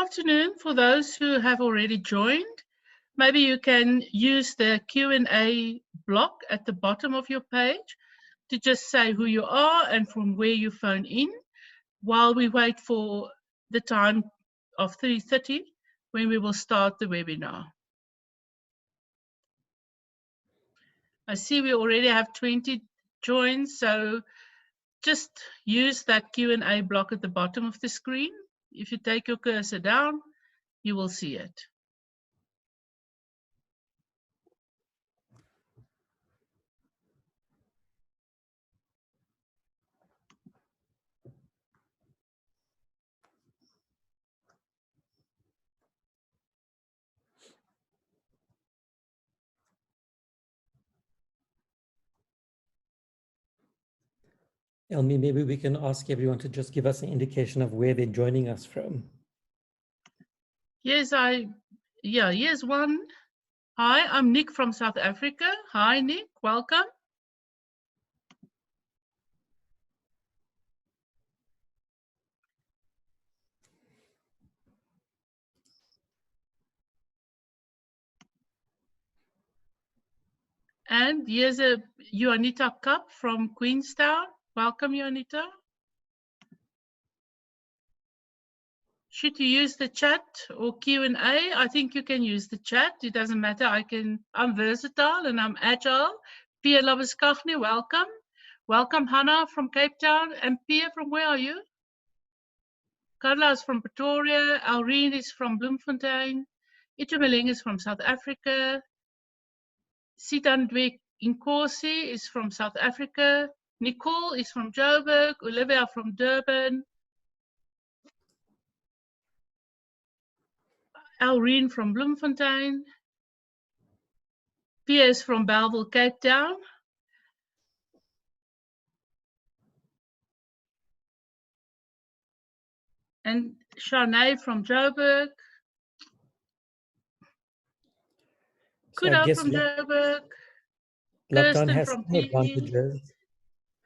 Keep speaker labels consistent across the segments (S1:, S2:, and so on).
S1: afternoon. For those who have already joined, maybe you can use the Q&A block at the bottom of your page to just say who you are and from where you phone in while we wait for the time of 3:30 when we will start the webinar. I see we already have 20 joins, so just use that Q&A block at the bottom of the screen. If you take your cursor down, you will see it.
S2: Elmi, maybe we can ask everyone to just give us an indication of where they're joining us from.
S1: Yes, here's one. Hi, I'm Nick from South Africa. Hi, Nick, welcome. And here's a Juanita Cup from Queenstown. Welcome, Juanita. Should you use the chat or Q&A? I think you can use the chat. It doesn't matter. I'm versatile and I'm agile. Pia Labuskaghni, welcome. Welcome, Hannah from Cape Town. And Pia, from where are you? Carla is from Pretoria. Aureen is from Bloemfontein. Itumeleng is from South Africa. Sitandwe Inkosi is from South Africa. Nicole is from Joburg. Olivia from Durban. Aureen from Bloemfontein. Pia is from Bellville, Cape Town. And Shanae from Joburg. Kuda from Joburg.
S2: Lockdown
S1: Kirsten
S2: has
S1: from
S2: some advantages.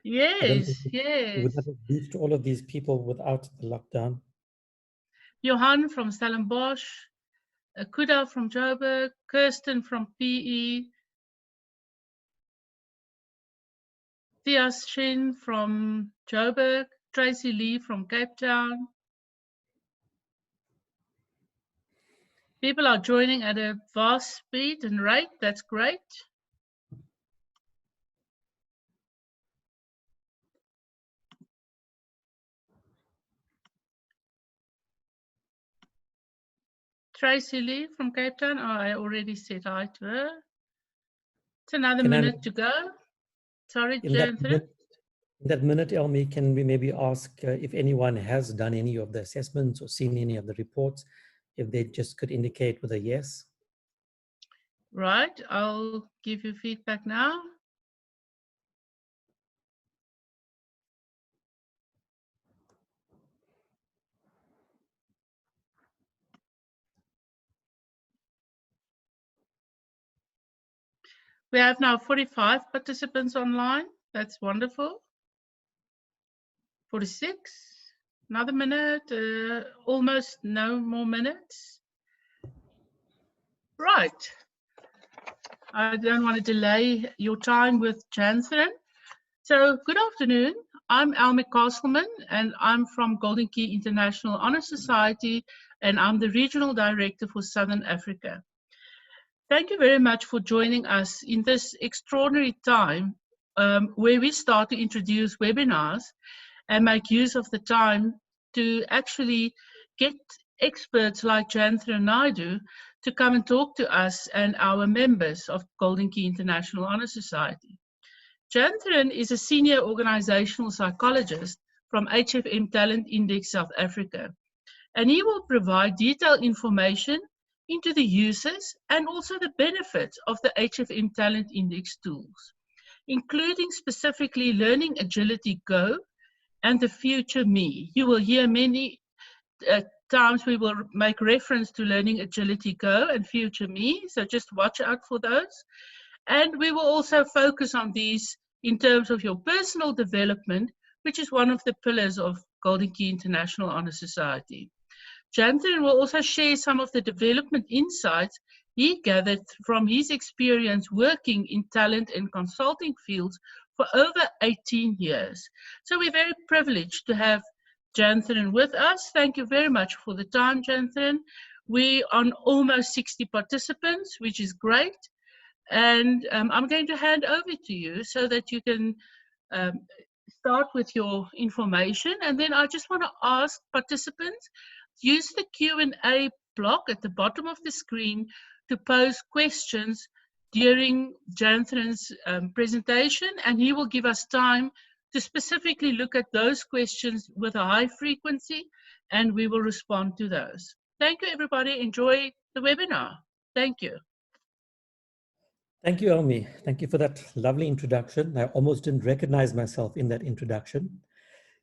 S1: Yes,
S2: We would not have reached all of these people without the lockdown.
S1: Johan from Stellenbosch. Kuda from Joburg. Kirsten from PE. Thias Shin from Joburg. Tracy Lee from Cape Town. People are joining at a fast speed and rate. That's great. Tracy Lee from Cape Town. Oh, I already said hi to her. It's another minute to go. Sorry, Jaintheran.
S2: In that minute, Elmi, can we maybe ask if anyone has done any of the assessments or seen any of the reports, if they just could indicate with a yes?
S1: Right, I'll give you feedback now. We have now 45 participants online. That's wonderful. 46, another minute, almost no more minutes. Right. I don't want to delay your time with Jaintheran. So good afternoon. I'm Elmi Castleman and I'm from Golden Key International Honor Society and I'm the Regional Director for Southern Africa. Thank you very much for joining us in this extraordinary time where we start to introduce webinars and make use of the time to actually get experts like Jaintheran Naidoo to come and talk to us and our members of Golden Key International Honor Society. Jaintheran is a senior organisational psychologist from HFMtalentindex South Africa, and he will provide detailed information into the uses and also the benefits of the HFMtalentindex tools, including specifically Learning Agility Go and the FutureMe. You will hear many times we will make reference to Learning Agility Go and FutureMe, so just watch out for those. And we will also focus on these in terms of your personal development, which is one of the pillars of Golden Key International Honor Society. Jaintheran will also share some of the development insights he gathered from his experience working in talent and consulting fields for over 18 years. So we're very privileged to have Jaintheran with us. Thank you very much for the time, Jaintheran. We're on almost 60 participants, which is great. And I'm going to hand over to you so that you can start with your information. And then I just want to ask participants, use the Q&A block at the bottom of the screen to pose questions during Jaintheran's presentation, and he will give us time to specifically look at those questions with a high frequency, and we will respond to those. Thank you, everybody. Enjoy the webinar. Thank you.
S2: Thank you, Elmi. Thank you for that lovely introduction. I almost didn't recognize myself in that introduction.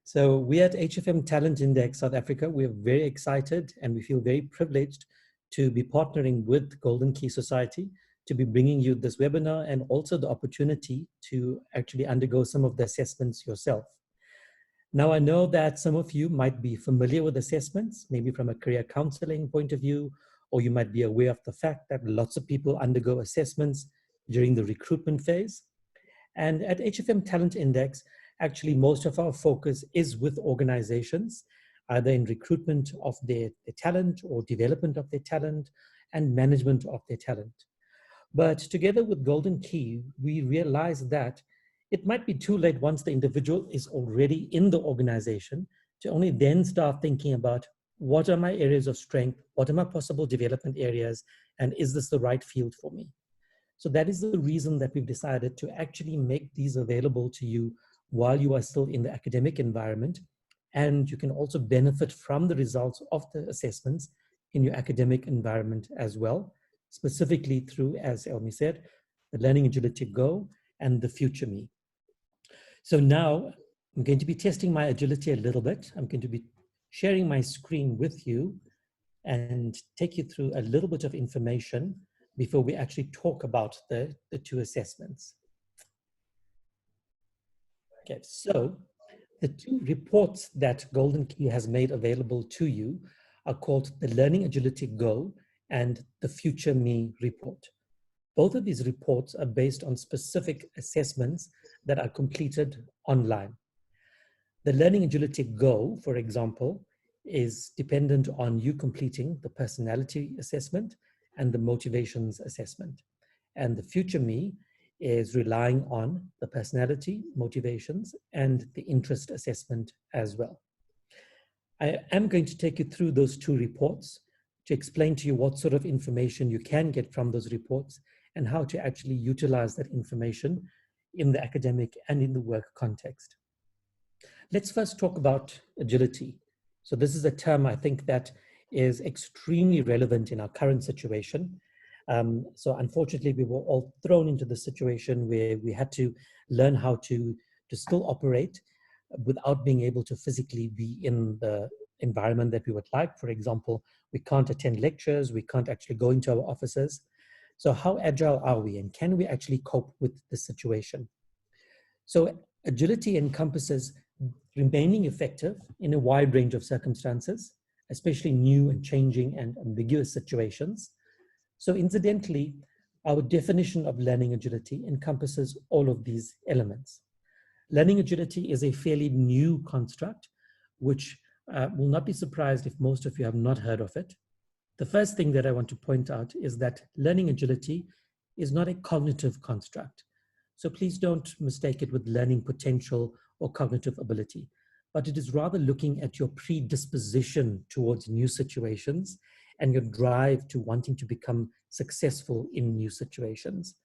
S2: So we at HFMtalentindex South Africa, we're very excited and we feel very privileged to be partnering with Golden Key Society to be bringing you this webinar and also the opportunity to actually undergo some of the assessments yourself. Now, I know that some of you might be familiar with assessments, maybe from a career counseling point of view, or you might be aware of the fact that lots of people undergo assessments during the recruitment phase. And at HFM Talent Index, actually most of our focus is with organizations, either in recruitment of their talent or development of their talent and management of their talent. But together with Golden Key, we realize that it might be too late once the individual is already in the organization to only then start thinking about what are my areas of strength, what are my possible development areas, and is this the right field for me? So that is the reason that we've decided to actually make these available to you while you are still in the academic environment. And you can also benefit from the results of the assessments in your academic environment as well, specifically through, as Elmi said, the Learning Agility Go and the FutureMe. So now I'm going to be testing my agility a little bit. I'm going to be sharing my screen with you and take you through a little bit of information before we actually talk about the two assessments. Okay, so the two reports that Golden Key has made available to you are called the Learning Agility Go and the FutureMe report. Both of these reports are based on specific assessments that are completed online. The Learning Agility Go, for example, is dependent on you completing the personality assessment and the motivations assessment. And the FutureMe is relying on the personality, motivations, and the interest assessment as well. I am going to take you through those two reports to explain to you what sort of information you can get from those reports and how to actually utilize that information in the academic and in the work context. Let's first talk about agility. So this is a term I think that is extremely relevant in our current situation. So unfortunately, we were all thrown into the situation where we had to learn how to still operate without being able to physically be in the environment that we would like. For example, we can't attend lectures, we can't actually go into our offices. So how agile are we, and can we actually cope with the situation? So agility encompasses remaining effective in a wide range of circumstances, especially new and changing and ambiguous situations. So incidentally, our definition of learning agility encompasses all of these elements. Learning agility is a fairly new construct, which will not be surprised if most of you have not heard of it. The first thing that I want to point out is that learning agility is not a cognitive construct. So please don't mistake it with learning potential or cognitive ability, but it is rather looking at your predisposition towards new situations and your drive to wanting to become successful in new situations.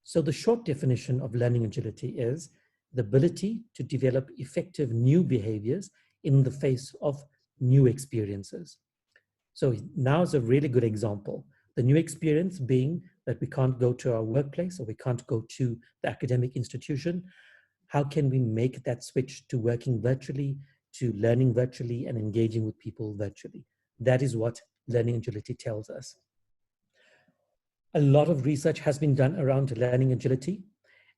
S2: So the short definition of learning agility is the ability to develop effective new behaviors in the face of new experiences. So now is a really good example. The new experience being that we can't go to our workplace or we can't go to the academic institution. How can we make that switch to working virtually, to learning virtually and engaging with people virtually? That is what learning agility tells us. A lot of research has been done around learning agility.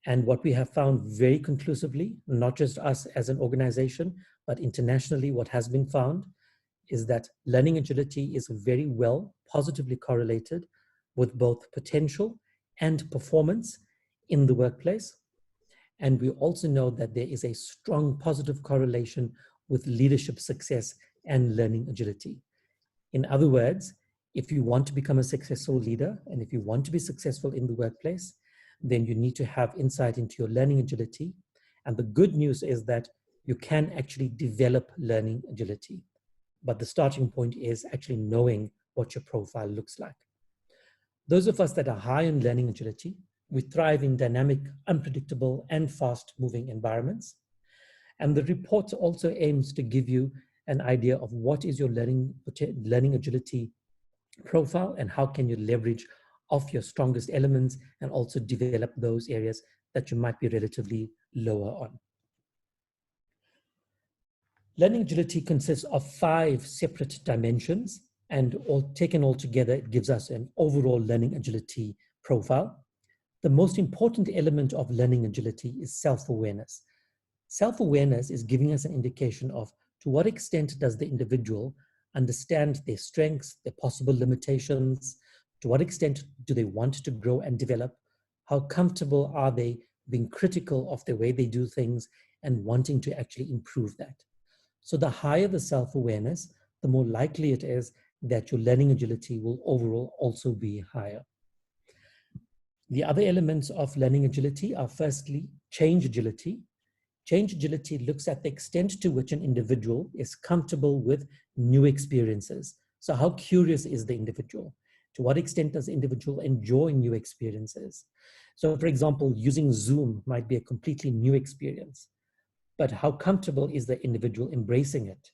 S2: And what we have found very conclusively, not just us as an organization, but internationally, what has been found is that learning agility is very well positively correlated with both potential and performance in the workplace. And we also know that there is a strong positive correlation with leadership success and learning agility. In other words, if you want to become a successful leader and if you want to be successful in the workplace, then you need to have insight into your learning agility. And the good news is that you can actually develop learning agility. But the starting point is actually knowing what your profile looks like. Those of us that are high in learning agility, we thrive in dynamic, unpredictable, and fast-moving environments. And the report also aims to give you an idea of what is your learning agility profile and how can you leverage off your strongest elements and also develop those areas that you might be relatively lower on. Learning agility consists of 5 separate dimensions, and taken all together, it gives us an overall learning agility profile. The most important element of learning agility is self-awareness. Self-awareness is giving us an indication of to what extent does the individual understand their strengths, their possible limitations, to what extent do they want to grow and develop, how comfortable are they being critical of the way they do things and wanting to actually improve that. So the higher the self-awareness, the more likely it is that your learning agility will overall also be higher. The other elements of learning agility are firstly, change agility. Change agility looks at the extent to which an individual is comfortable with new experiences. So how curious is the individual? To what extent does the individual enjoy new experiences? So for example, using Zoom might be a completely new experience, but how comfortable is the individual embracing it?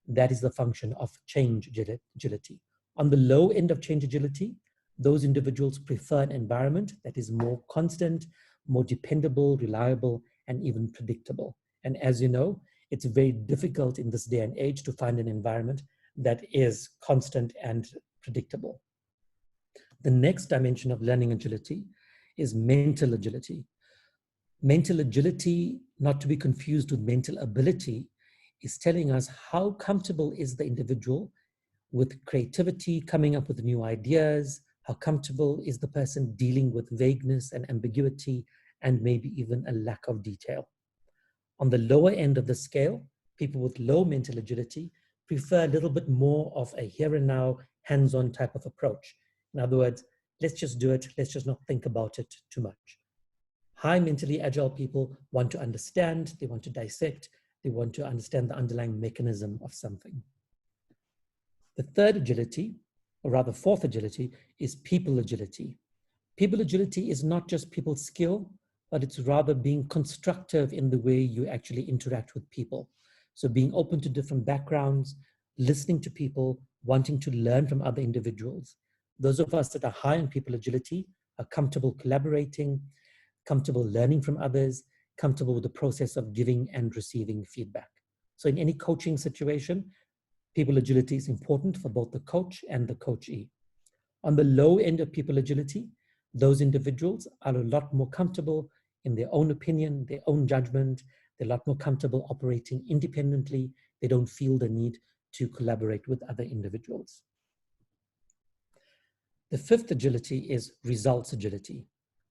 S2: That is the function of change agility. On the low end of change agility, those individuals prefer an environment that is more constant, more dependable, reliable, and even predictable. And as you know, it's very difficult in this day and age to find an environment that is constant and predictable. The next dimension of learning agility is mental agility. Mental agility, not to be confused with mental ability, is telling us how comfortable is the individual with creativity, coming up with new ideas, how comfortable is the person dealing with vagueness and ambiguity, and maybe even a lack of detail. On the lower end of the scale, people with low mental agility prefer a little bit more of a here and now, hands-on type of approach. In other words, let's just do it, let's just not think about it too much. High mentally agile people want to understand, they want to dissect, they want to understand the underlying mechanism of something. The third agility, or rather fourth agility, is people agility. People agility is not just people skill, but it's rather being constructive in the way you actually interact with people. So being open to different backgrounds, listening to people, wanting to learn from other individuals. Those of us that are high in people agility are comfortable collaborating, comfortable learning from others, comfortable with the process of giving and receiving feedback. So in any coaching situation, people agility is important for both the coach and the coachee. On the low end of people agility, those individuals are a lot more comfortable in their own opinion, their own judgment. They're a lot more comfortable operating independently. They don't feel the need to collaborate with other individuals. The fifth agility is results agility.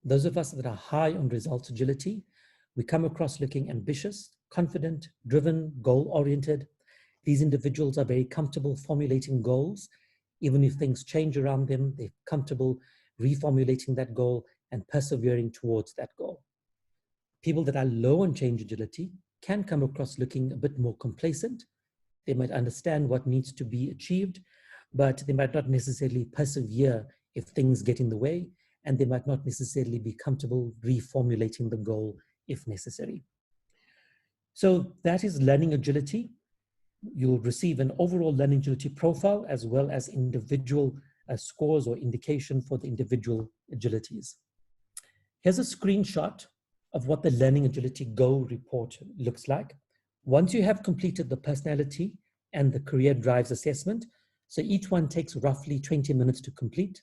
S2: Those of us that are high on results agility, we come across looking ambitious, confident, driven, goal-oriented. These individuals are very comfortable formulating goals. Even if things change around them, they're comfortable reformulating that goal and persevering towards that goal. People that are low on change agility can come across looking a bit more complacent. They might understand what needs to be achieved, but they might not necessarily persevere if things get in the way, and they might not necessarily be comfortable reformulating the goal if necessary. So that is learning agility. You'll receive an overall learning agility profile as well as individual scores or indication for the individual agilities. Here's a screenshot of what the Learning Agility Go report looks like. Once you have completed the personality and the career drives assessment, so each one takes roughly 20 minutes to complete.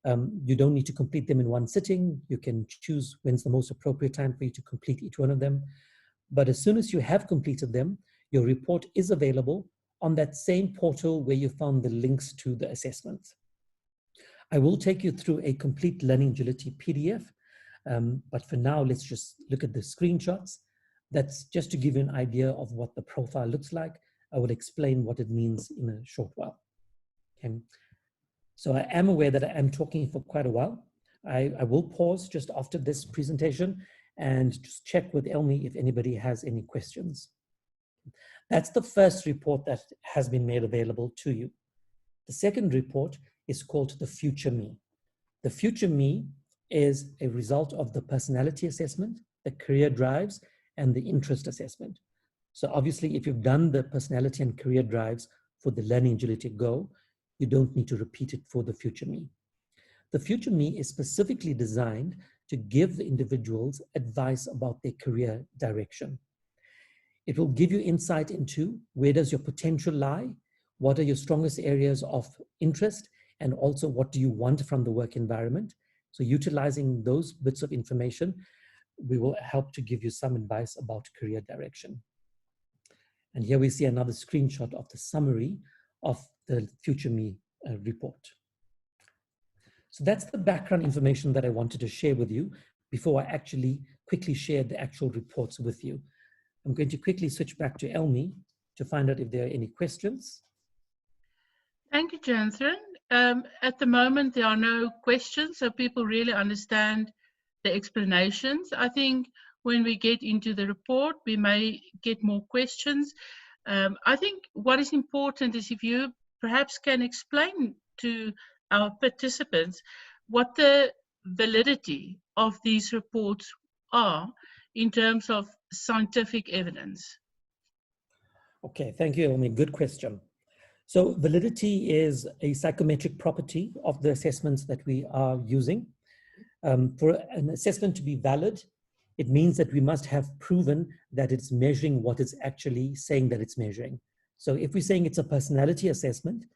S2: You don't need to complete them in one sitting. You can choose when's the most appropriate time for you to complete each one of them. But as soon as you have completed them, your report is available on that same portal where you found the links to the assessments. I will take you through a complete learning agility PDF, but for now, let's just look at the screenshots. That's just to give you an idea of what the profile looks like. I will explain what it means in a short while. Okay. So I am aware that I am talking for quite a while. I will pause just after this presentation and just check with Elmi if anybody has any questions. That's the first report that has been made available to you. The second report is called the FutureMe. The FutureMe is a result of the personality assessment, the career drives, and the interest assessment. So obviously, if you've done the personality and career drives for the Learning Agility Go, you don't need to repeat it for the FutureMe. The FutureMe is specifically designed to give the individuals advice about their career direction. It will give you insight into where does your potential lie, what are your strongest areas of interest, and also what do you want from the work environment. So utilizing those bits of information, we will help to give you some advice about career direction. And here we see another screenshot of the summary of the FutureMe report. So that's the background information that I wanted to share with you before I actually quickly share the actual reports with you. I'm going to quickly switch back to Elmi to find out if there are any questions.
S1: Thank you, Jaintheran. At the moment, there are no questions, so people really understand the explanations. I think when we get into the report, we may get more questions. I think what is important is if you perhaps can explain to our participants what the validity of these reports are in terms of scientific evidence.
S2: Okay, thank you, Elmi. Good question. So validity is a psychometric property of the assessments that we are using. For an assessment to be valid, it means that we must have proven that it's measuring what it's actually saying that it's measuring. So if we're saying it's a personality assessment,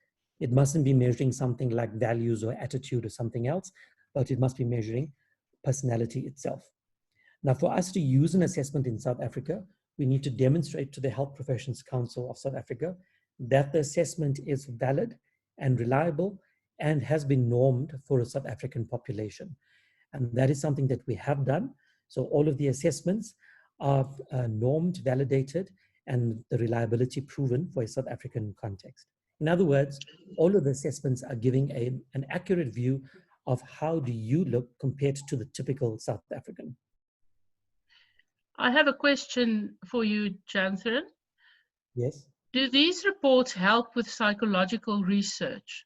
S2: it mustn't be measuring something like values or attitude or something else, but it must be measuring personality itself. Now, for us to use an assessment in South Africa, we need to demonstrate to the Health Professions Council of South Africa that the assessment is valid and reliable and has been normed for a South African population. And that is something that we have done. So all of the assessments are normed, validated, and the reliability proven for a South African context. In other words, all of the assessments are giving an accurate view of how do you look compared to the typical South African.
S1: I have a question for you, Jaintheran.
S2: Yes.
S1: Do these reports help with psychological research?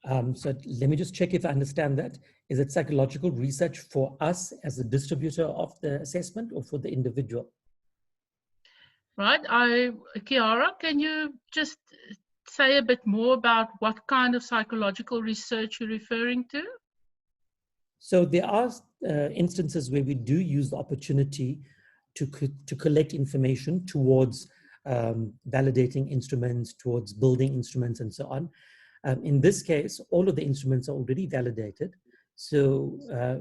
S2: So let me just check if I understand that. Is it psychological research for us as a distributor of the assessment or for the individual?
S1: Right. Kiara, can you just say a bit more about what kind of psychological research you're referring to?
S2: So there are instances where we do use the opportunity to collect information towards validating instruments, towards building instruments, and so on. In this case, all of the instruments are already validated. So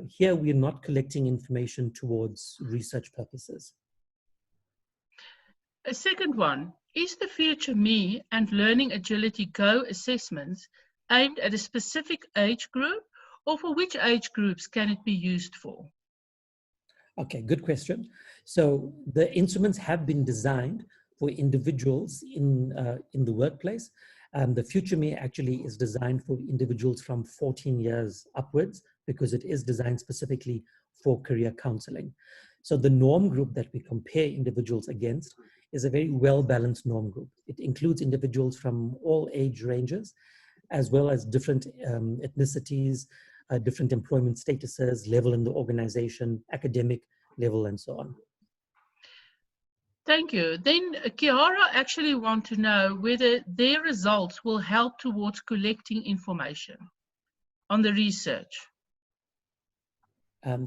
S2: here we're not collecting information towards research purposes.
S1: A second one, is the FutureMe and Learning Agility Go assessments aimed at a specific age group, or for which age groups can it be used for?
S2: Okay, good question. So the instruments have been designed for individuals in the workplace. The FutureMe actually is designed for individuals from 14 years upwards because it is designed specifically for career counseling. So the norm group that we compare individuals against is a very well-balanced norm group. It includes individuals from all age ranges, as well as different ethnicities, different employment statuses, level in the organization, academic level, and so on.
S1: Thank you. Then Kiara actually wants to know whether their results will help towards collecting information on the research.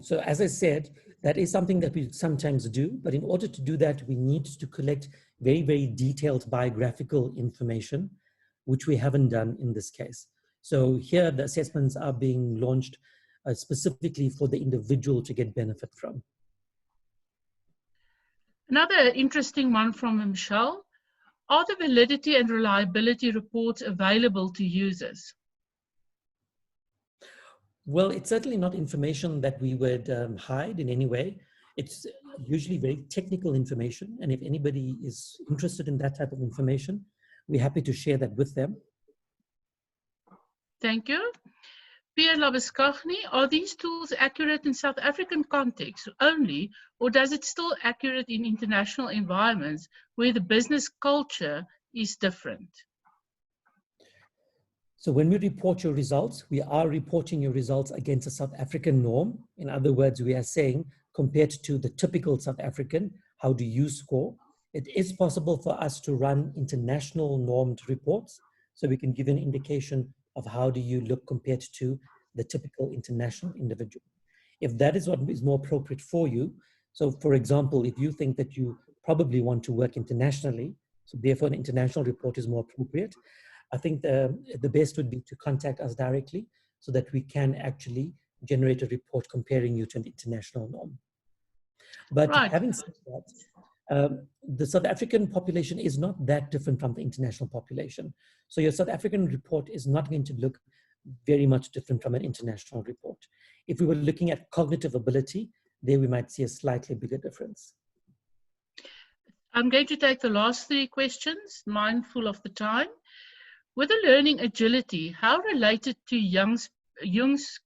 S2: So as I said, that is something that we sometimes do, but in order to do that, we need to collect very, very detailed biographical information, which we haven't done in this case. So here the assessments are being launched specifically for the individual to get benefit from.
S1: Another interesting one from Michelle. Are the validity and reliability reports available to users?
S2: Well, it's certainly not information that we would hide in any way. It's usually very technical information. And if anybody is interested in that type of information, we're happy to share that with them.
S1: Thank you. Pierre Labuskaghni, are these tools accurate in South African context only, or does it still accurate in international environments where the business culture is different?
S2: So when we report your results, we are reporting your results against a South African norm. In other words, we are saying, compared to the typical South African, how do you score? It is possible for us to run international normed reports, so we can give an indication of how do you look compared to the typical international individual. If that is what is more appropriate for you, so for example, if you think that you probably want to work internationally, so therefore an international report is more appropriate, I think the best would be to contact us directly so that we can actually generate a report comparing you to an international norm. But
S1: Right.
S2: having said that, the South African population is not that different from the international population. So your South African report is not going to look very much different from an international report. If we were looking at cognitive ability, there we might see a slightly bigger difference.
S1: I'm going to take the last three questions, mindful of the time. With the learning agility, how related to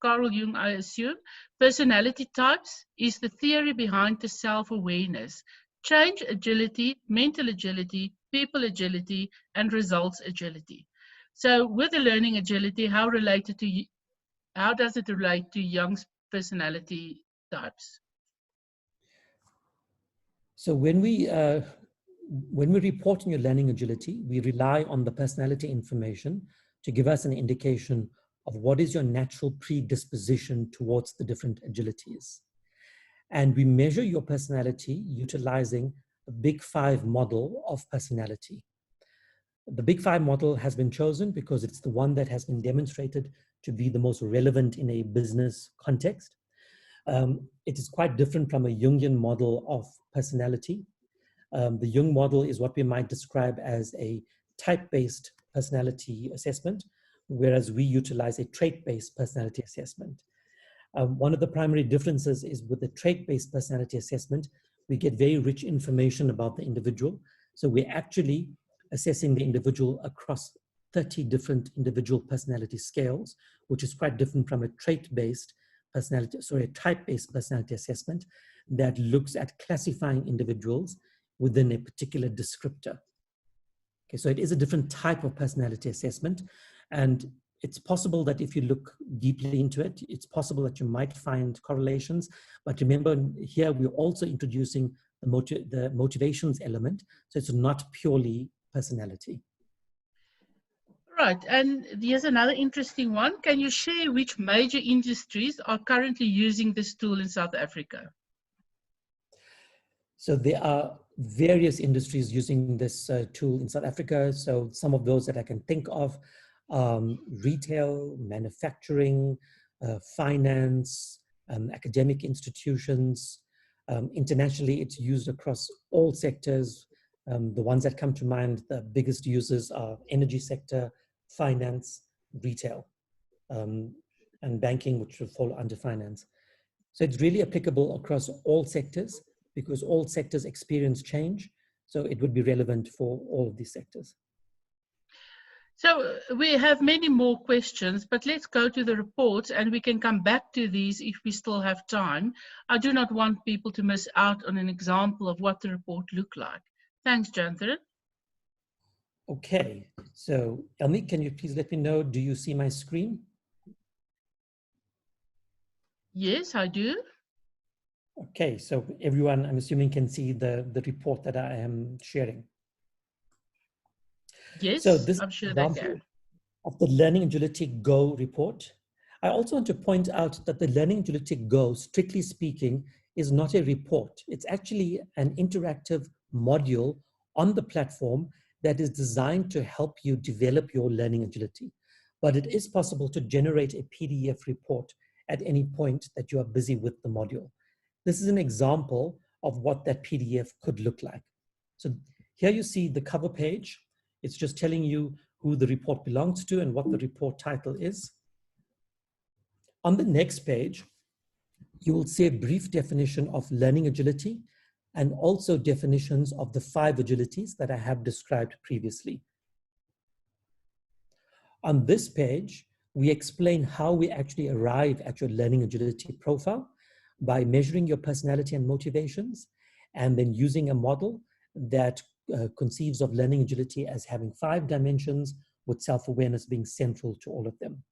S1: Carl Jung, I assume, personality types is the theory behind the self-awareness, change agility, mental agility, people agility, and results agility? So with the learning agility, how does it relate to Jung's personality types?
S2: So when we report on your learning agility, we rely on the personality information to give us an indication of what is your natural predisposition towards the different agilities. And we measure your personality utilizing the Big Five model of personality. The Big Five model has been chosen because it's the one that has been demonstrated to be the most relevant in a business context. It is quite different from a Jungian model of personality. The Jung model is what we might describe as a type-based personality assessment, whereas we utilize a trait-based personality assessment. One of the primary differences is with the trait-based personality assessment, we get very rich information about the individual. So we're actually assessing the individual across 30 different individual personality scales, which is quite different from a trait-based personality, a type-based personality assessment that looks at classifying individuals within a particular descriptor. Okay, so it is a different type of personality assessment, and it's possible that if you look deeply into it, it's possible that you might find correlations. But remember, here we're also introducing the motivations element, so it's not purely personality.
S1: Right, and here's another interesting one. Can you share which major industries are currently using this tool in South Africa?
S2: So there are various industries using this tool in South Africa. So some of those that I can think of, retail, manufacturing, finance, academic institutions. Internationally, it's used across all sectors. The ones that come to mind, the biggest users are energy sector, finance, retail, and banking, which would fall under finance. So it's really applicable across all sectors because all sectors experience change. So it would be relevant for all of these sectors.
S1: So we have many more questions, but let's go to the reports and we can come back to these if we still have time. I do not want people to miss out on an example of what the report looked like. Thanks, Jaintheran.
S2: Okay, so Elmi, can you please let me know, do you see my screen?
S1: Yes, I do.
S2: Okay, so everyone, I'm assuming, can see the report that I am sharing.
S1: Yes,
S2: so this
S1: I'm sure they can.
S2: Of the Learning Agility Go report. I also want to point out that the Learning Agility Go, strictly speaking, is not a report. It's actually an interactive module on the platform that is designed to help you develop your learning agility. But it is possible to generate a PDF report at any point that you are busy with the module. This is an example of what that PDF could look like. So Here you see the cover page. It's just telling you who the report belongs to and what the report title is. On the next page, you will see a brief definition of learning agility and also definitions of the 5 agilities that I have described previously. On this page, we explain how we actually arrive at your learning agility profile by measuring your personality and motivations, and then using a model that conceives of learning agility as having 5 dimensions, with self-awareness being central to all of them.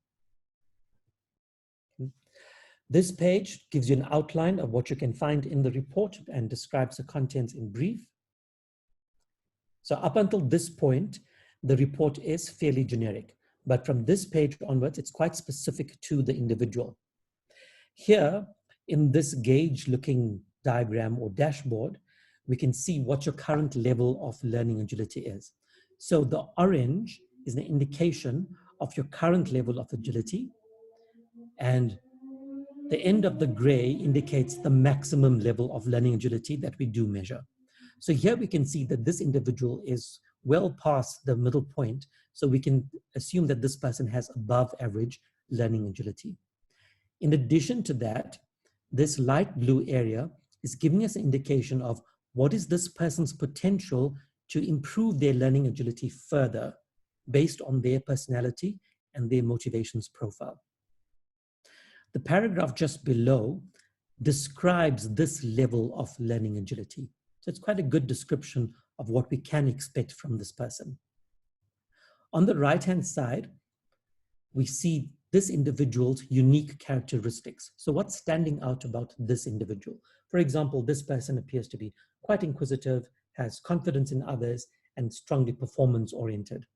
S2: This page gives you an outline of what you can find in the report and describes the contents in brief. So up until this point, the report is fairly generic, but from this page onwards, it's quite specific to the individual. Here, in this gauge-looking diagram or dashboard, we can see what your current level of learning agility is. So the orange is an indication of your current level of agility, and the end of the gray indicates the maximum level of learning agility that we do measure. So here we can see that this individual is well past the middle point, so we can assume that this person has above average learning agility. In addition to that, this light blue area is giving us an indication of what is this person's potential to improve their learning agility further based on their personality and their motivations profile. The paragraph just below describes this level of learning agility. So it's quite a good description of what we can expect from this person. On the right-hand side, we see this individual's unique characteristics. So what's standing out about this individual? For example, this person appears to be quite inquisitive, has confidence in others, and strongly performance-oriented.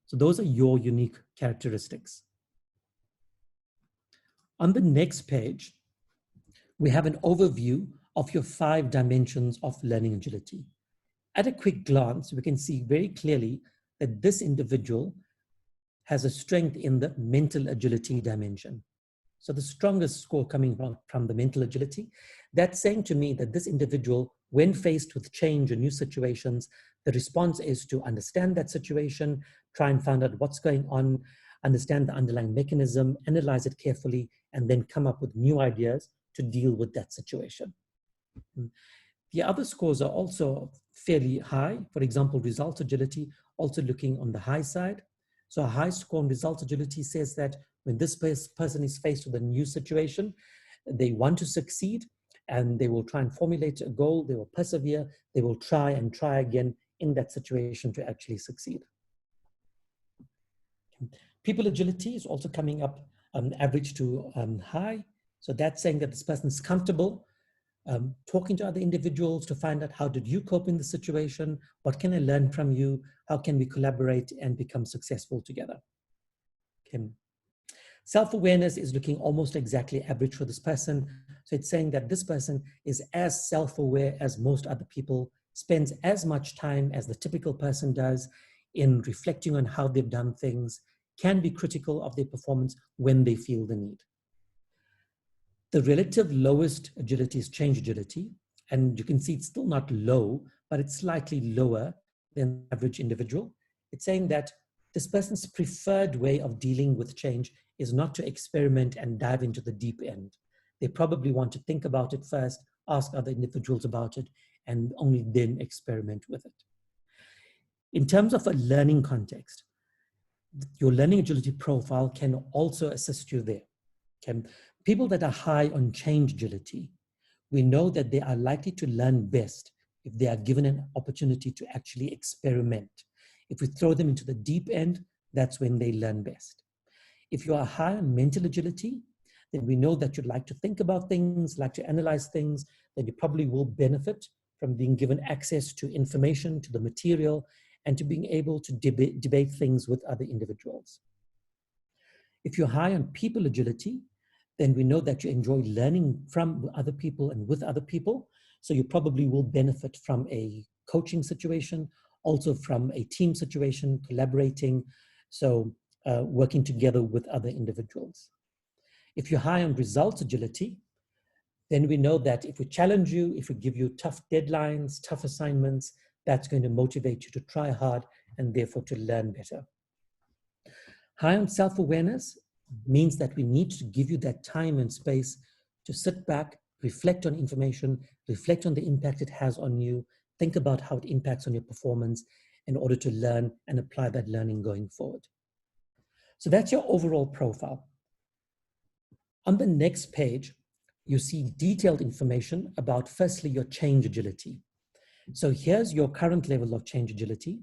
S2: So those are your unique characteristics. On the next page, we have an overview of your 5 dimensions of learning agility. At a quick glance, we can see very clearly that this individual has a strength in the mental agility dimension. So the strongest score coming from the mental agility, that's saying to me that this individual, when faced with change or new situations, the response is to understand that situation, try and find out what's going on, understand the underlying mechanism, analyze it carefully, and then come up with new ideas to deal with that situation. The other scores are also fairly high. For example, results agility, also looking on the high side. So a high score on results agility says that when this person is faced with a new situation, they want to succeed and they will try and formulate a goal, they will persevere, they will try and try again in that situation to actually succeed. People agility is also coming up average to high. So that's saying that this person is comfortable talking to other individuals to find out how did you cope in the situation, what can I learn from you, how can we collaborate and become successful together. Okay. Self-awareness is looking almost exactly average for this person. So it's saying that this person is as self-aware as most other people, spends as much time as the typical person does in reflecting on how they've done things, can be critical of their performance when they feel the need. The relative lowest agility is change agility, and you can see it's still not low, but it's slightly lower than the average individual. It's saying that this person's preferred way of dealing with change is not to experiment and dive into the deep end. They probably want to think about it first, ask other individuals about it, and only then experiment with it. In terms of a learning context, your learning agility profile can also assist you there. Okay? People that are high on change agility, we know that they are likely to learn best if they are given an opportunity to actually experiment. If we throw them into the deep end, that's when they learn best. If you are high on mental agility, then we know that you'd like to think about things, like to analyze things, then you probably will benefit from being given access to information, to the material, and to being able to debate things with other individuals. If you're high on people agility, then we know that you enjoy learning from other people and with other people. So you probably will benefit from a coaching situation, also from a team situation, collaborating, so working together with other individuals. If you're high on results agility, then we know that if we challenge you, if we give you tough deadlines, tough assignments, that's going to motivate you to try hard and therefore to learn better. High on self-awareness means that we need to give you that time and space to sit back, reflect on information, reflect on the impact it has on you, think about how it impacts on your performance in order to learn and apply that learning going forward. So that's your overall profile. On the next page, you see detailed information about, firstly, your change agility. So here's your current level of change agility.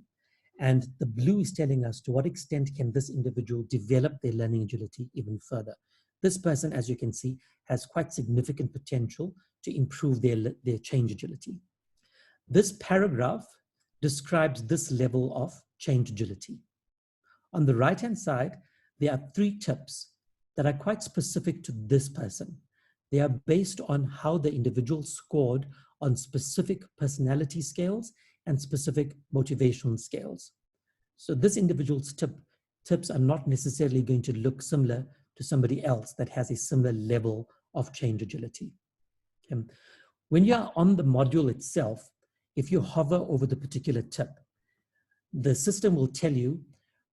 S2: And the blue is telling us to what extent can this individual develop their learning agility even further. This person, as you can see, has quite significant potential to improve their change agility. This paragraph describes this level of change agility. On the right-hand side, there are 3 tips that are quite specific to this person. They are based on how the individual scored on specific personality scales and specific motivational scales. So this individual's tips are not necessarily going to look similar to somebody else that has a similar level of change agility. When you're on the module itself, if you hover over the particular tip, the system will tell you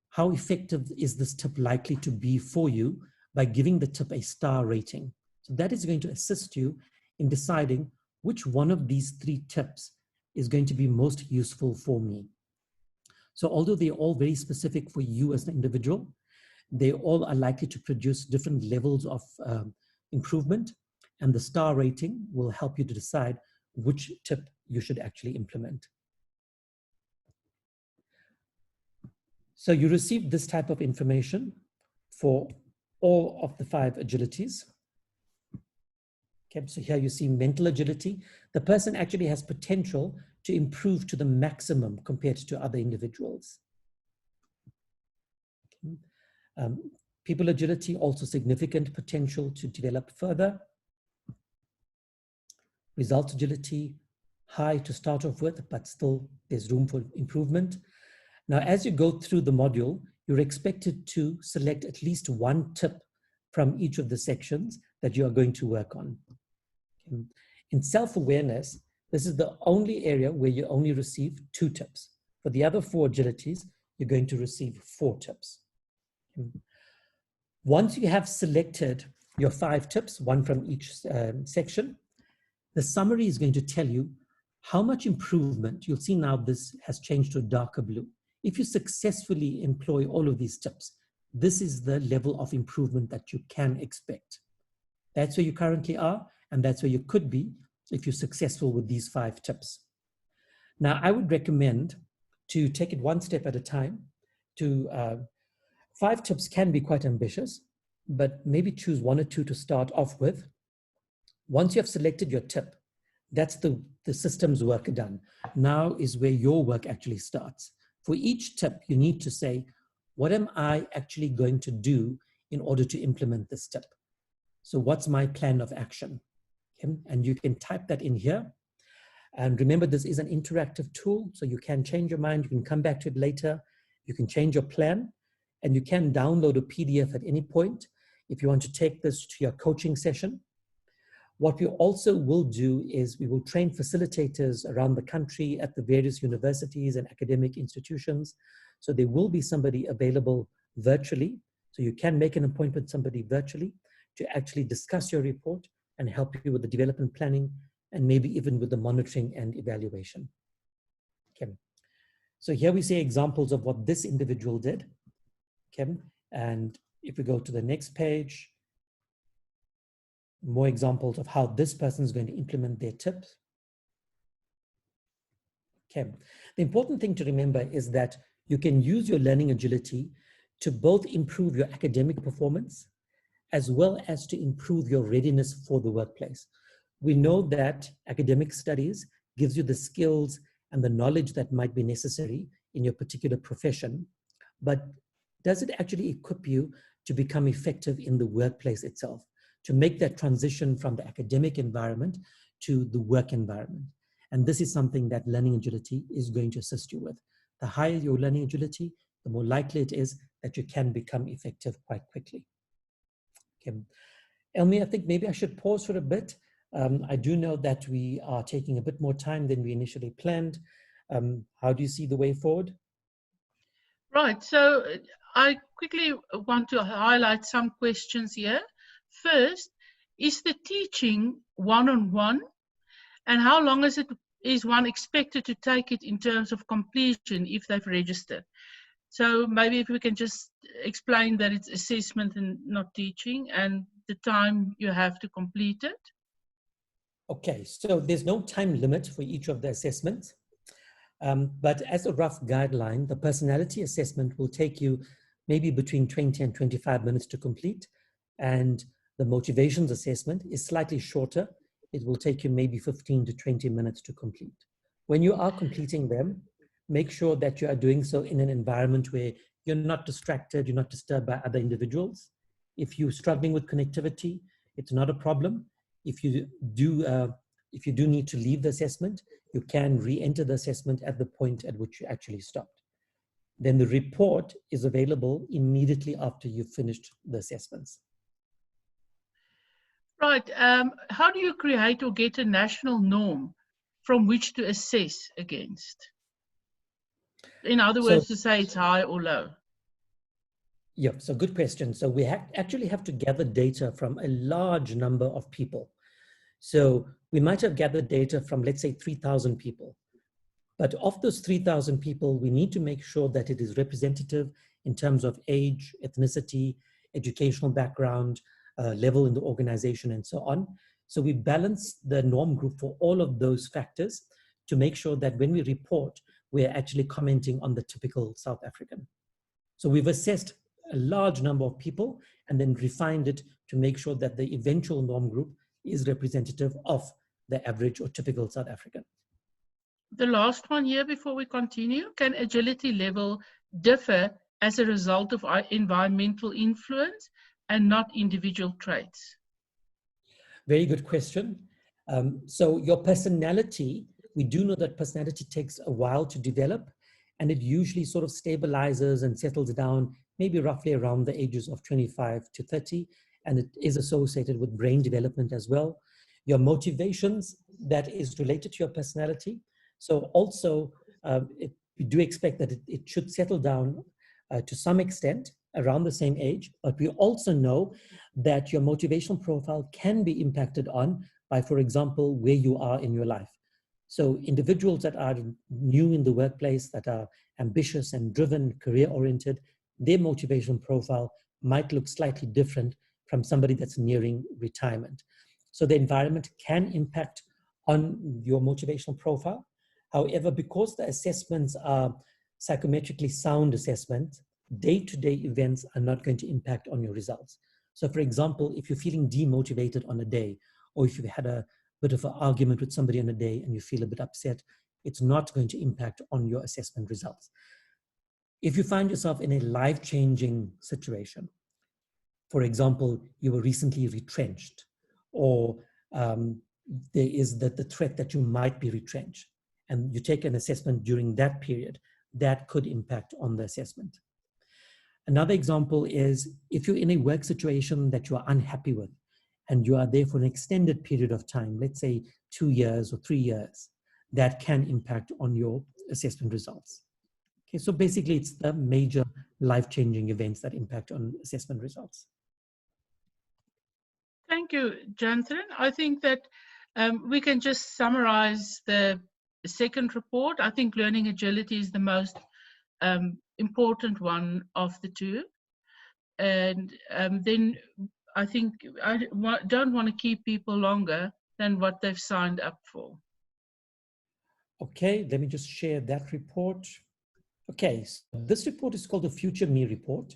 S2: how effective is this tip likely to be for you by giving the tip a star rating. So that is going to assist you in deciding which one of these 3 tips is going to be most useful for me. So although they're all very specific for you as an individual, they all are likely to produce different levels of improvement, and the star rating will help you to decide which tip you should actually implement. So you receive this type of information for all of the 5 agilities. Okay, so here you see mental agility. The person actually has potential to improve to the maximum compared to other individuals. Okay. People agility, also significant potential to develop further. Results agility, high to start off with, but still there's room for improvement. Now, as you go through the module, you're expected to select at least 1 tip from each of the sections that you are going to work on. In self-awareness, this is the only area where you only receive 2 tips. For the other 4 agilities, you're going to receive 4 tips. Once you have selected your 5 tips, 1 from each section, the summary is going to tell you how much improvement. You'll see now this has changed to a darker blue. If you successfully employ all of these tips, this is the level of improvement that you can expect. That's where you currently are, and that's where you could be if you're successful with these 5 tips. Now, I would recommend to take it 1 step at a time. 5 tips can be quite ambitious, but maybe choose 1 or 2 to start off with. Once you have selected your tip, that's the system's work done. Now is where your work actually starts. For each tip, you need to say, what am I actually going to do in order to implement this tip? So what's my plan of action? Okay? And you can type that in here. And remember, this is an interactive tool, so you can change your mind. You can come back to it later. You can change your plan, and you can download a PDF at any point if you want to take this to your coaching session. What we also will do is we will train facilitators around the country at the various universities and academic institutions. So there will be somebody available virtually. So you can make an appointment with somebody virtually to actually discuss your report and help you with the development planning and maybe even with the monitoring and evaluation. Okay. So here we see examples of what this individual did. Okay. And if we go to the next page, more examples of how this person is going to implement their tips. Okay. The important thing to remember is that you can use your learning agility to both improve your academic performance as well as to improve your readiness for the workplace. We know that academic studies gives you the skills and the knowledge that might be necessary in your particular profession, but does it actually equip you to become effective in the workplace itself, to make that transition from the academic environment to the work environment? And this is something that learning agility is going to assist you with. The higher your learning agility, the more likely it is that you can become effective quite quickly. Okay. Elmi, I think maybe I should pause for a bit. I do know that we are taking a bit more time than we initially planned. How do you see the way forward?
S1: Right, so I quickly want to highlight some questions here. First, is the teaching one-on-one? And how long is one expected to take it in terms of completion if they've registered? So maybe if we can just explain that it's assessment and not teaching, and the time you have to complete it.
S2: Okay, so there's no time limit for each of the assessments. But as a rough guideline, the personality assessment will take you maybe between 20 and 25 minutes to complete. And the motivations assessment is slightly shorter. It will take you maybe 15 to 20 minutes to complete. When you are completing them, make sure that you are doing so in an environment where you're not distracted, you're not disturbed by other individuals. If you're struggling with connectivity, it's not a problem. If you do need to leave the assessment, you can re-enter the assessment at the point at which you actually stopped. Then the report is available immediately after you've finished the assessments.
S1: Right. How do you create or get a national norm from which to assess against? In other words, to say it's high or low.
S2: Yeah, so good question. So we actually have to gather data from a large number of people. So we might have gathered data from, let's say, 3,000 people. But of those 3,000 people, we need to make sure that it is representative in terms of age, ethnicity, educational background, level in the organization, and so on. So we balance the norm group for all of those factors to make sure that when we report, we're actually commenting on the typical South African. So we've assessed a large number of people and then refined it to make sure that the eventual norm group is representative of the average or typical South African.
S1: The last one here before we continue, can agility level differ as a result of environmental influence and not individual traits?
S2: Very good question. So your personality, we do know that personality takes a while to develop, and it usually sort of stabilizes and settles down maybe roughly around the ages of 25 to 30, and it is associated with brain development as well. Your motivations, that is related to your personality. So also, we do expect that it should settle down to some extent around the same age, but we also know that your motivational profile can be impacted on by, for example, where you are in your life. So individuals that are new in the workplace, that are ambitious and driven, career-oriented, their motivation profile might look slightly different from somebody that's nearing retirement. So the environment can impact on your motivational profile. However, because the assessments are psychometrically sound assessments, day-to-day events are not going to impact on your results. So for example, if you're feeling demotivated on a day, or if you've had a bit of an argument with somebody on a day and you feel a bit upset, it's not going to impact on your assessment results. If you find yourself in a life-changing situation, for example, you were recently retrenched, or there is the threat that you might be retrenched, and you take an assessment during that period, that could impact on the assessment. Another example is if you're in a work situation that you are unhappy with, and you are there for an extended period of time, let's say 2 years or 3 years, that can impact on your assessment results. Okay, so basically it's the major life-changing events that impact on assessment results.
S1: Thank you, Jaintheran. I think that we can just summarize the second report. I think learning agility is the most important one of the two. And then I think I don't want to keep people longer than what they've signed up for.
S2: Okay, let me just share that report. Okay, so this report is called the FutureMe report.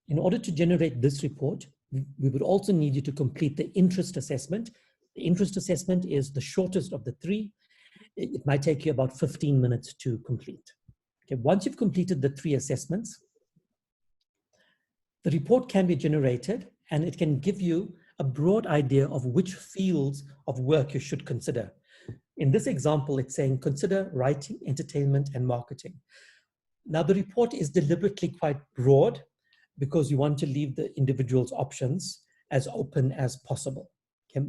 S2: In order to generate this report, we would also need you to complete the interest assessment. The interest assessment is the shortest of the three. It might take you about 15 minutes to complete. Okay, once you've completed the 3 assessments, the report can be generated and it can give you a broad idea of which fields of work you should consider. In this example, it's saying consider writing, entertainment, and marketing. Now, the report is deliberately quite broad because you want to leave the individual's options as open as possible. Okay?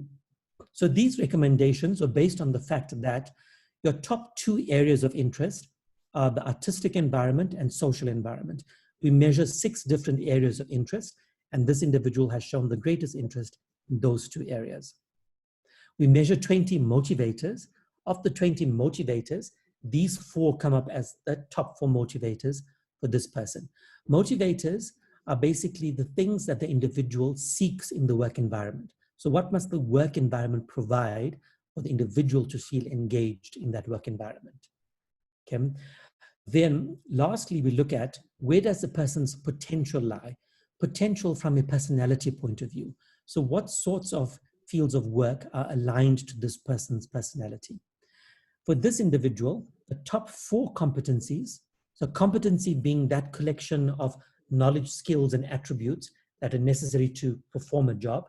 S2: So these recommendations are based on the fact that Your top 2 areas of interest are the artistic environment and social environment. We measure 6 different areas of interest, and this individual has shown the greatest interest in those 2 areas. We measure 20 motivators. Of the 20 motivators, these 4 come up as the top 4 motivators for this person. Motivators are basically the things that the individual seeks in the work environment. So what must the work environment provide for the individual to feel engaged in that work environment? Okay. Then lastly, we look at where does the person's potential lie? Potential from a personality point of view. So what sorts of fields of work are aligned to this person's personality? For this individual, the top 4 competencies, so competency being that collection of knowledge, skills, and attributes that are necessary to perform a job.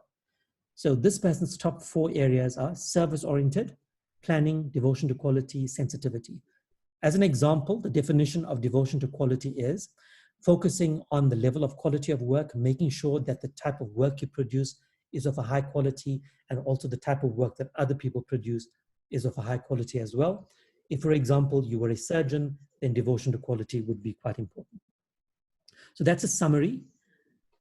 S2: So this person's top 4 areas are service-oriented, planning, devotion to quality, sensitivity. As an example, the definition of devotion to quality is focusing on the level of quality of work, making sure that the type of work you produce is of a high quality, and also the type of work that other people produce is of a high quality as well. If, for example, you were a surgeon, then devotion to quality would be quite important. So that's a summary.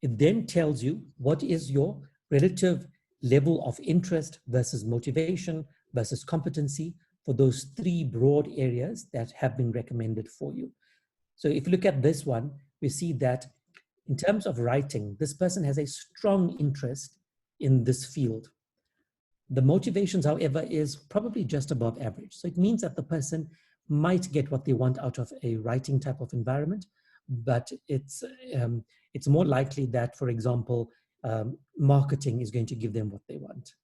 S2: It then tells you what is your relative level of interest versus motivation versus competency for those 3 broad areas that have been recommended for you. So if you look at this one, we see that in terms of writing, this person has a strong interest in this field. The motivations, however, is probably just above average. So it means that the person might get what they want out of a writing type of environment, but it's more likely that, for example, marketing is going to give them what they want.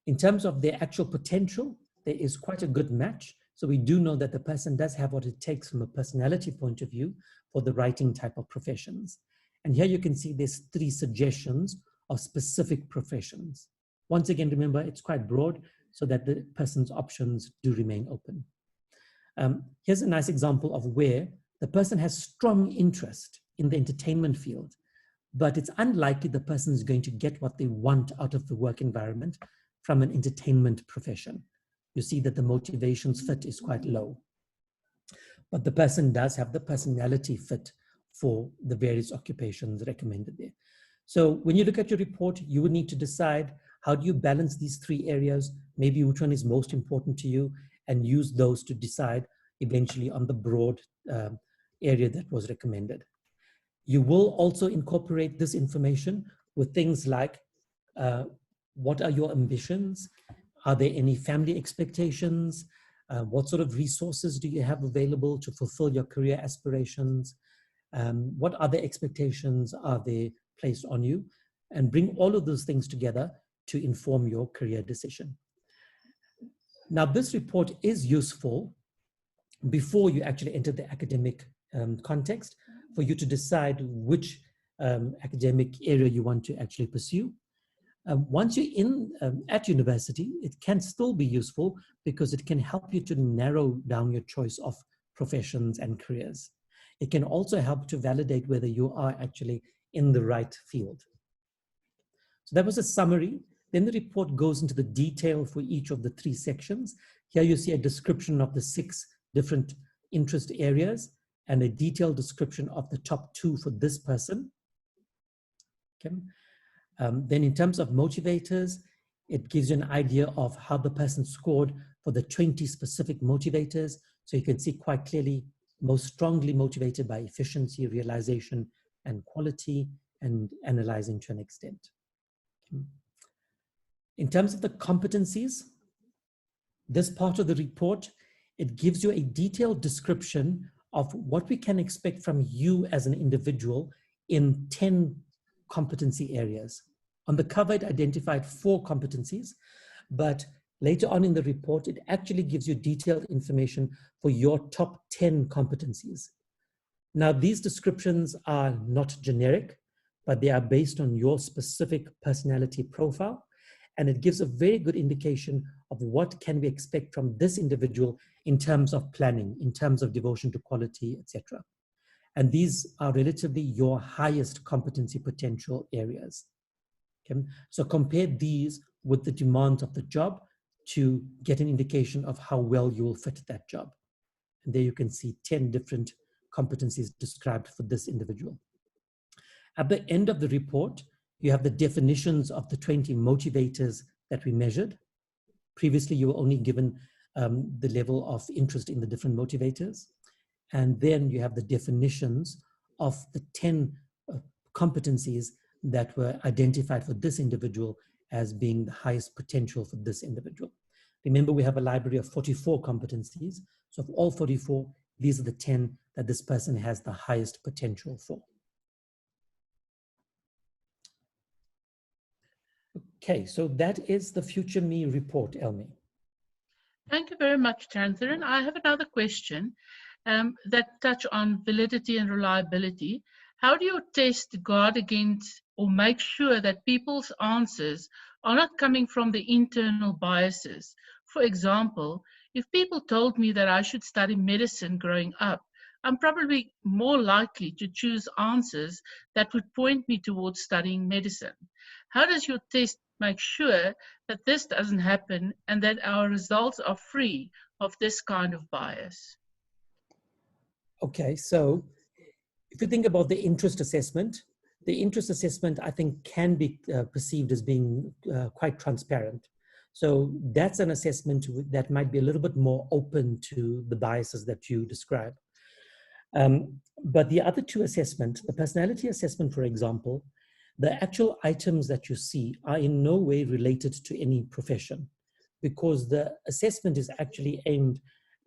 S2: In terms of their actual potential, there is quite a good match. So we do know that the person does have what it takes from a personality point of view for the writing type of professions. And here you can see there's 3 suggestions of specific professions. Once again, remember, it's quite broad so that the person's options do remain open. Here's a nice example of where the person has strong interest in the entertainment field, but it's unlikely the person is going to get what they want out of the work environment from an entertainment profession. You see that the motivations fit is quite low, but the person does have the personality fit for the various occupations recommended there. So when you look at your report, you would need to decide, how do you balance these 3 areas? Maybe which one is most important to you, and use those to decide eventually on the broad area that was recommended. You will also incorporate this information with things like, what are your ambitions? Are there any family expectations? What sort of resources do you have available to fulfill your career aspirations? What other expectations are there placed on you? And bring all of those things together to inform your career decision. Now, this report is useful before you actually enter the academic context for you to decide which academic area you want to actually pursue. Once you're in at university, it can still be useful because it can help you to narrow down your choice of professions and careers. It can also help to validate whether you are actually in the right field. So that was a summary. Then the report goes into the detail for each of the 3 sections. Here you see a description of the 6 different interest areas and a detailed description of the top 2 for this person. Okay. Then in terms of motivators, it gives you an idea of how the person scored for the 20 specific motivators. So you can see quite clearly, most strongly motivated by efficiency, realization, and quality, and analyzing to an extent. Okay. In terms of the competencies, this part of the report, it gives you a detailed description of what we can expect from you as an individual in 10 competency areas. On the cover, it identified 4 competencies, but later on in the report, it actually gives you detailed information for your top 10 competencies. Now, these descriptions are not generic, but they are based on your specific personality profile. And it gives a very good indication of what can we expect from this individual in terms of planning, in terms of devotion to quality, etc. And these are relatively your highest competency potential areas. Okay? So compare these with the demands of the job to get an indication of how well you will fit that job. And there you can see 10 different competencies described for this individual. At the end of the report, you have the definitions of the 20 motivators that we measured. Previously, you were only given the level of interest in the different motivators. And then you have the definitions of the 10 competencies that were identified for this individual as being the highest potential for this individual. Remember, we have a library of 44 competencies. So of all 44, these are the 10 that this person has the highest potential for. Okay, so that is the FutureMe report, Elmi.
S1: Thank you very much, Jaintheran. I have another question that touch on validity and reliability. How do you test, guard against, or make sure that people's answers are not coming from the internal biases? For example, if people told me that I should study medicine growing up, I'm probably more likely to choose answers that would point me towards studying medicine. How does your test make sure that this doesn't happen and that our results are free of this kind of bias?
S2: Okay, so if you think about the interest assessment, I think can be perceived as being quite transparent. So that's an assessment that might be a little bit more open to the biases that you describe. But the other two assessments, the personality assessment, for example, the actual items that you see are in no way related to any profession, because the assessment is actually aimed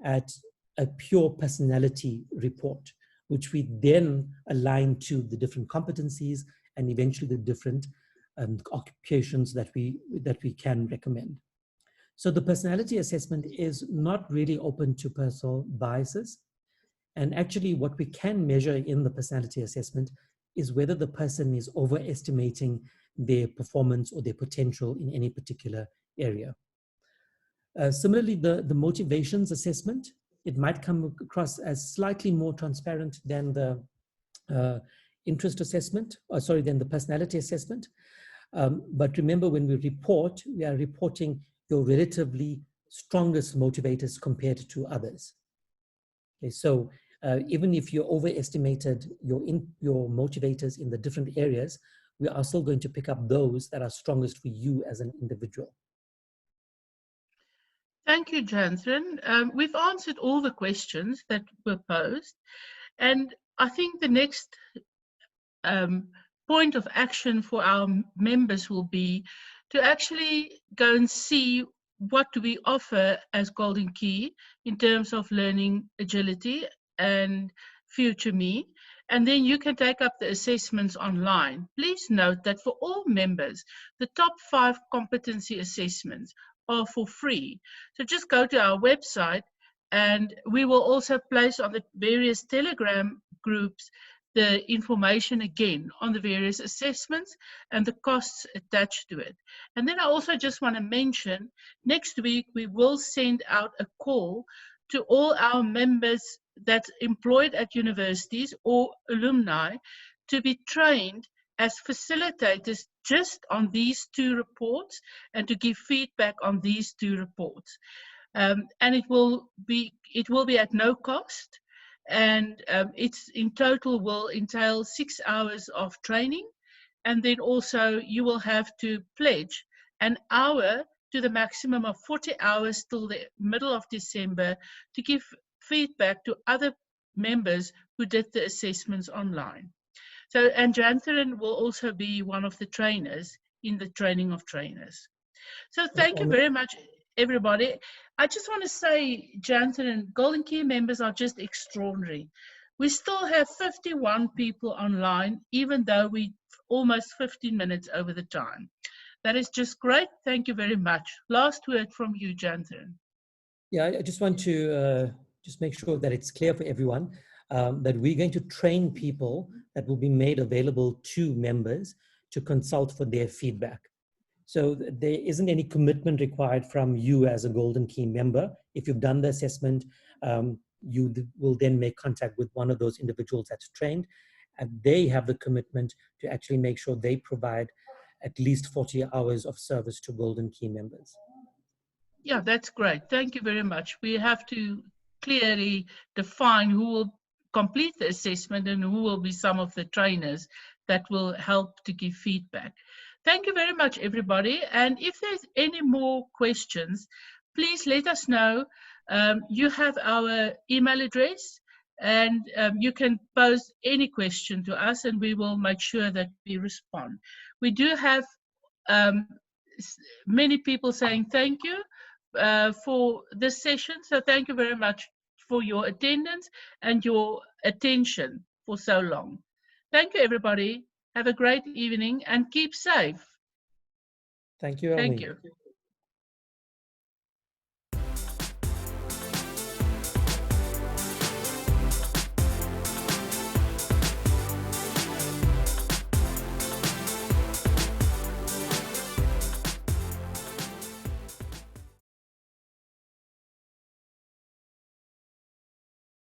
S2: at a pure personality report, which we then align to the different competencies and eventually the different occupations that we can recommend. So the personality assessment is not really open to personal biases. And actually what we can measure in the personality assessment is whether the person is overestimating their performance or their potential in any particular area. Similarly, the motivations assessment, it might come across as slightly more transparent than the interest assessment, than the personality assessment. But remember, when we report, we are reporting your relatively strongest motivators compared to others. Okay, so even if you overestimated your motivators in the different areas, we are still going to pick up those that are strongest for you as an individual.
S1: Thank you, Jaintheran. We've answered all the questions that were posed, and I think the next point of action for our members will be to actually go and see what do we offer as Golden Key in terms of learning agility and FutureMe, and then you can take up the assessments online. Please note that for all members, the top 5 competency assessments are for free. So just go to our website, and we will also place on the various Telegram groups the information again on the various assessments and the costs attached to it. And then I also just want to mention, next week we will send out a call to all our members that's employed at universities or alumni to be trained as facilitators just on these 2 reports and to give feedback on these 2 reports. And it will be at no cost. And it's in total will entail 6 hours of training, and then also you will have to pledge an hour to the maximum of 40 hours till the middle of December to give feedback to other members who did the assessments online. So, and Jaintheran will also be one of the trainers in the training of trainers. So thank you very much, everybody. I just want to say, Jaintheran, Golden Key members are just extraordinary. We still have 51 people online, even though we almost 15 minutes over the time. That is just great. Thank you very much. Last word from you, Jaintheran.
S2: Yeah, I just want to just make sure that it's clear for everyone that we're going to train people that will be made available to members to consult for their feedback. So there isn't any commitment required from you as a Golden Key member. If you've done the assessment, you will then make contact with one of those individuals that's trained, and they have the commitment to actually make sure they provide at least 40 hours of service to Golden Key members.
S1: Yeah, that's great. Thank you very much. We have to clearly define who will complete the assessment and who will be some of the trainers that will help to give feedback. Thank you very much, everybody. And if there's any more questions, please let us know. You have our email address, and you can pose any question to us, and we will make sure that we respond. We do have um, many people saying thank you for this session. So thank you very much for your attendance and your attention for so long. Thank you, everybody. Have a great evening and keep safe.
S2: Thank you,
S1: Thank
S2: Elmi.
S1: you.